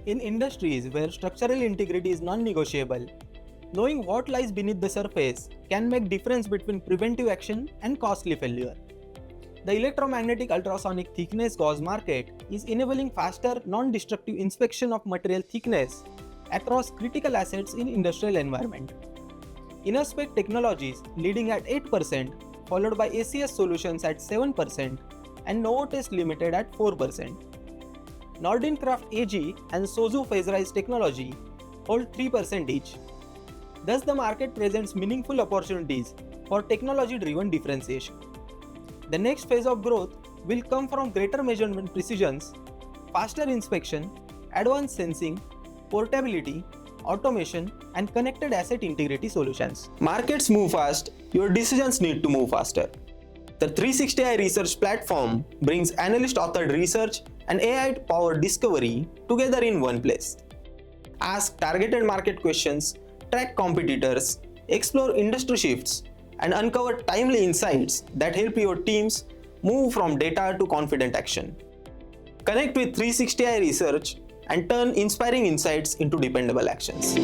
In industries where structural integrity is non-negotiable, knowing what lies beneath the surface can make difference between preventive action and costly failure. The electromagnetic ultrasonic thickness gauge market is enabling faster, non-destructive inspection of material thickness across critical assets in industrial environment. InnerSpec Technologies leading at 8%, followed by ACS-Solutions at 7% and NOVOTEST Ltd at 4%. Nordincraft AG and Suzhou Phaserise Technology hold 3% each. Thus, the market presents meaningful opportunities for technology-driven differentiation. The next phase of growth will come from greater measurement precisions, faster inspection, advanced sensing, portability, automation, and connected asset integrity solutions. Markets move fast, your decisions need to move faster. The 360iResearch platform brings analyst-authored research and AI-powered discovery together in one place. Ask targeted market questions, track competitors, explore industry shifts, and uncover timely insights that help your teams move from data to confident action. Connect with 360iResearch and turn inspiring insights into dependable actions.